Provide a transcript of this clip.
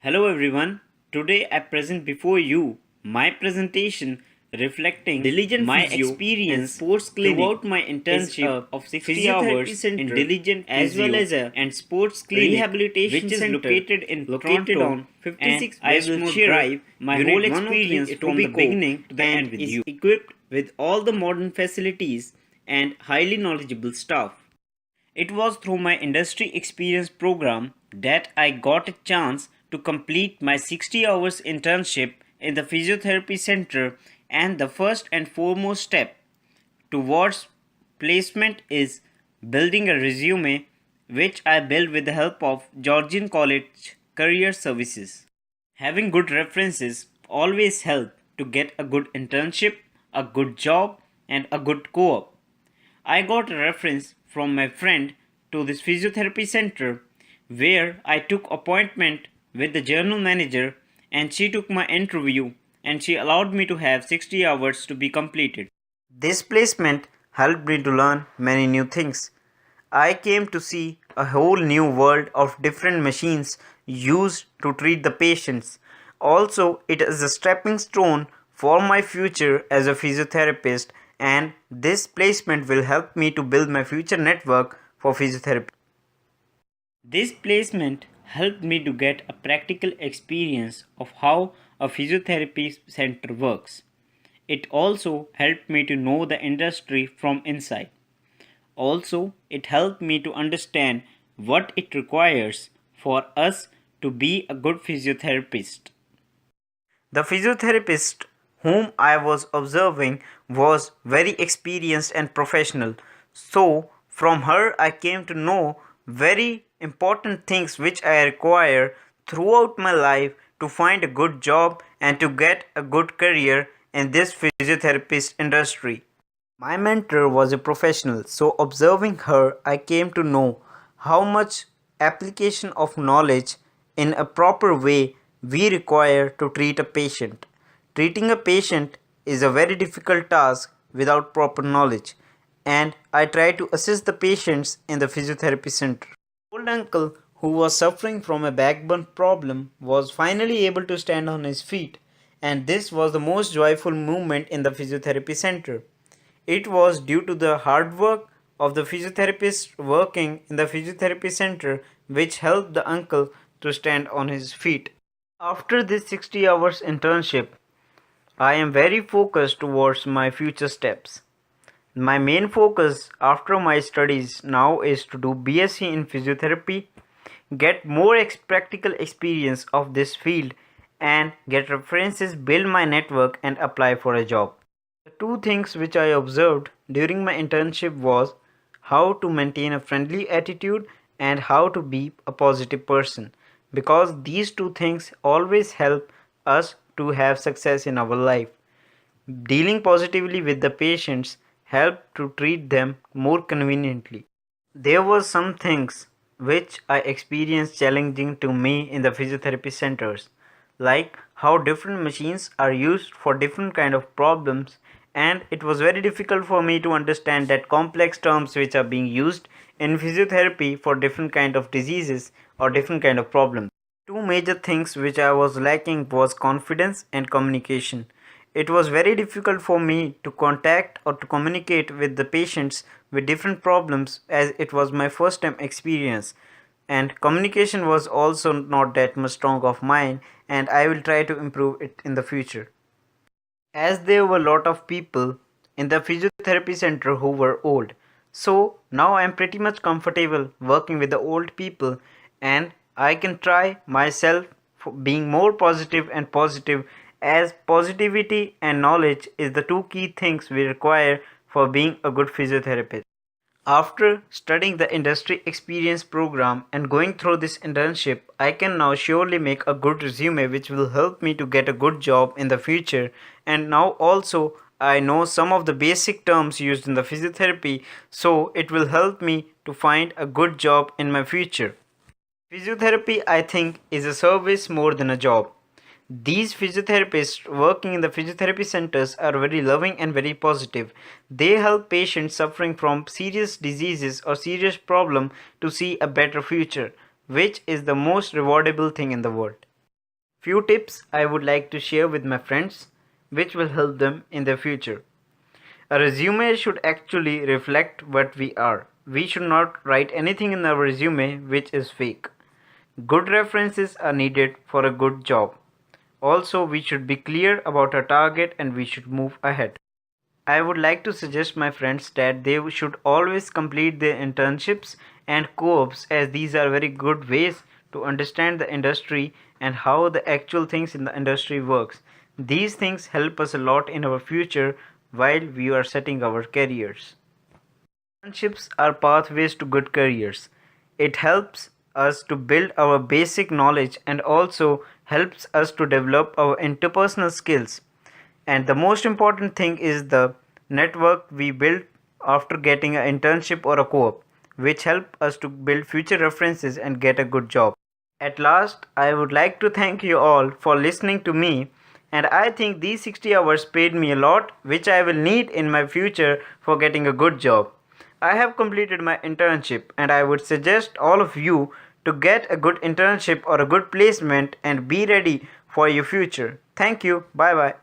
Hello everyone. Today I present before you my presentation reflecting Diligent my Physio and experience Sports Clinic throughout my is internship a of 60 physiotherapy hours in center Diligent as well Physio as a and Sports Clinic, rehabilitation which is center located in located Toronto, on and 56 I will Westmore share Drive, my whole Unit 103, experience from the Etobicoke, beginning to the and end with is you. equipped with all the modern facilities and highly knowledgeable staff. It was through my industry experience program that I got a chance to complete my 60 hours internship in the physiotherapy center, and the first and foremost step towards placement is building a resume, which I built with the help of Georgian College Career Services. Having good references always help to get a good internship, a good job, and a good co-op. I got a reference from my friend to this physiotherapy center where I took appointment with the general manager, and she took my interview and she allowed me to have 60 hours to be completed. This placement helped me to learn many new things. I came to see a whole new world of different machines used to treat the patients. Also, it is a stepping stone for my future as a physiotherapist, and this placement will help me to build my future network for physiotherapy. This placement helped me to get a practical experience of how a physiotherapy center works. It also helped me to know the industry from inside. Also, it helped me to understand what it requires for us to be a good physiotherapist. The physiotherapist whom I was observing was very experienced and professional. So, from her, I came to know very important things which I require throughout my life to find a good job and to get a good career in this physiotherapist industry. My mentor was a professional, so observing her, I came to know how much application of knowledge in a proper way we require to treat a patient. Treating a patient is a very difficult task without proper knowledge, and I try to assist the patients in the physiotherapy center. Old uncle, who was suffering from a backbone problem, was finally able to stand on his feet, and this was the most joyful moment in the physiotherapy center. It was due to the hard work of the physiotherapist working in the physiotherapy center which helped the uncle to stand on his feet. After this 60 hours internship, I am very focused towards my future steps. My main focus after my studies now is to do BSc in physiotherapy, get more practical experience of this field, and get references, build my network, and apply for a job. The two things which I observed during my internship was how to maintain a friendly attitude and how to be a positive person, because these two things always help us to have success in our life. Dealing positively with the patients help to treat them more conveniently. There were some things which I experienced challenging to me in the physiotherapy centers, like how different machines are used for different kind of problems, and it was very difficult for me to understand that complex terms which are being used in physiotherapy for different kind of diseases or different kind of problems. Two major things which I was lacking was confidence and communication. It was very difficult for me to contact or to communicate with the patients with different problems as it was my first time experience, and communication was also not that much strong of mine, and I will try to improve it in the future. As there were a lot of people in the physiotherapy center who were old, so now I am pretty much comfortable working with the old people, and I can try myself for being more positive and positive, as positivity and knowledge is the two key things we require for being a good physiotherapist. After studying the industry experience program and going through this internship, I can now surely make a good resume which will help me to get a good job in the future. And now also I know some of the basic terms used in the physiotherapy, so it will help me to find a good job in my future. Physiotherapy, I think, is a service more than a job. These physiotherapists working in the physiotherapy centers are very loving and very positive. They help patients suffering from serious diseases or serious problem to see a better future, which is the most rewardable thing in the world. few tips I would like to share with my friends which will help them in their future. A resume should actually reflect what we are. We should not write anything in our resume which is fake. Good references are needed for a good job. Also, we should be clear about our target and we should move ahead. I would like to suggest my friends that they should always complete their internships and co-ops, as these are very good ways to understand the industry and how the actual things in the industry works. These things help us a lot in our future while we are setting our careers. Internships are pathways to good careers. It helps us to build our basic knowledge and also helps us to develop our interpersonal skills. And the most important thing is the network we build after getting an internship or a co-op, which help us to build future references and get a good job. At last, I would like to thank you all for listening to me, and I think these 60 hours paid me a lot, which I will need in my future for getting a good job. I have completed my internship, and I would suggest all of you to get a good internship or a good placement and be ready for your future. Thank you. Bye bye.